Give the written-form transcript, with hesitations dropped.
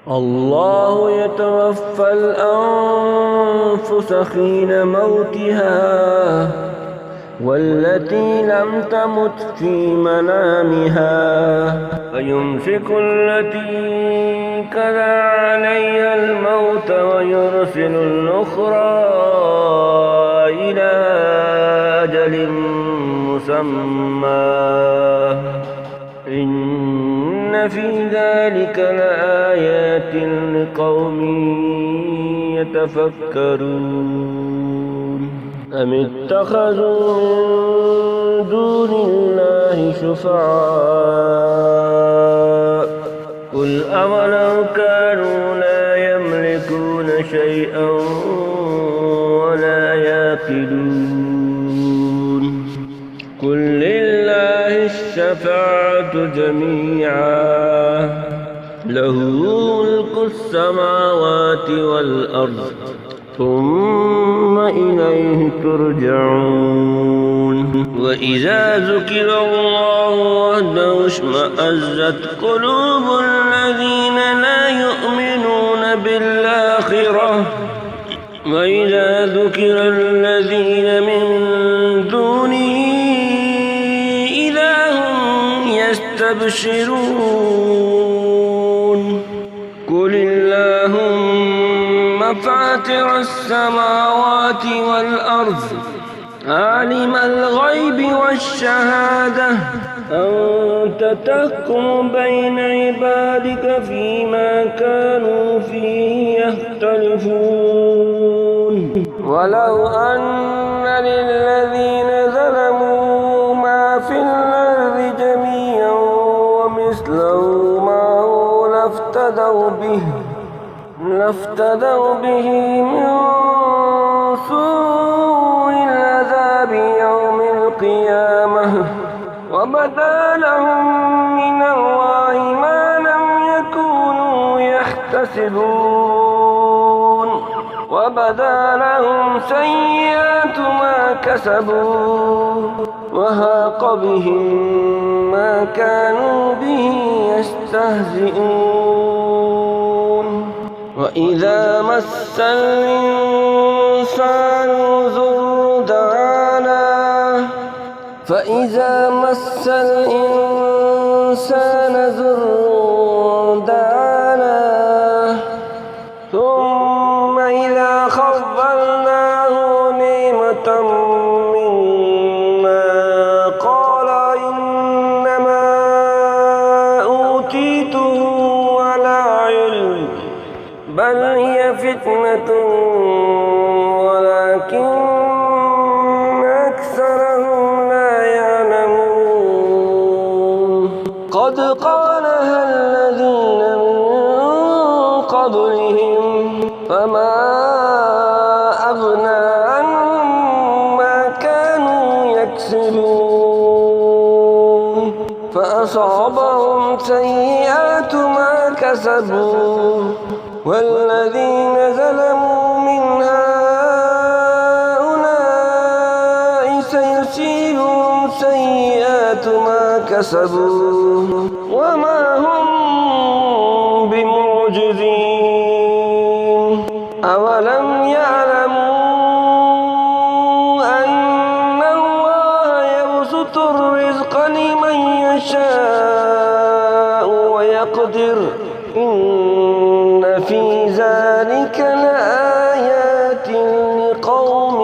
الله يتوفى الأنفس حين موتها والتي لم تمت في منامها فيمسك التي كذا عليها الموت ويرسل الأخرى إلى أجل مسمى إن في ذلك لآيات لقوم يتفكرون أم اتخذوا من دون الله شفعاء قل أولو كانوا لا يملكون شيئا ولا يعقلون قل لله الشفاعة جميعا له ملك السماوات والأرض ثم إليه ترجعون وإذا ذكر الله وحده اشمأزت قلوب الذين لا يؤمنون بالآخرة وإذا ذكر الذين من دونه إذا هم يستبشرون قل اللهم فاطر السماوات والأرض عالم الغيب والشهادة أنت تحكم بين عبادك فيما كانوا فيه يختلفون ولو أن للذين ظلموا ما في الأرض جميعا ومثله معه لافتدوا به من سوء العذاب يوم القيامة وبدا لهم من الله ما لم يكونوا يحتسبون وبدا لهم سيئات ما كسبوا وحاق بهم ما كانوا به يستهزئون وإذا مس الإنسان ضر دعانا فإذا مس الإنسان ضر دعانا ثم إذا خولناه نعمة منا قال إنما أوتيته على علم بل هي فتنة ولكن أكثرهم لا يعلمون قد قالها الذين من قبلهم فما أغنى عنهم ما كانوا يكسبون فأصابهم سيئات ما كسبوا والذين ظلموا من هؤلاء سيصيبهم سيئات ما كسبوا وما هم بمعجزين أولم يعلموا أن الله يبسط الرزق لمن يشاء ويقدر إن في ذلك لآيات لقوم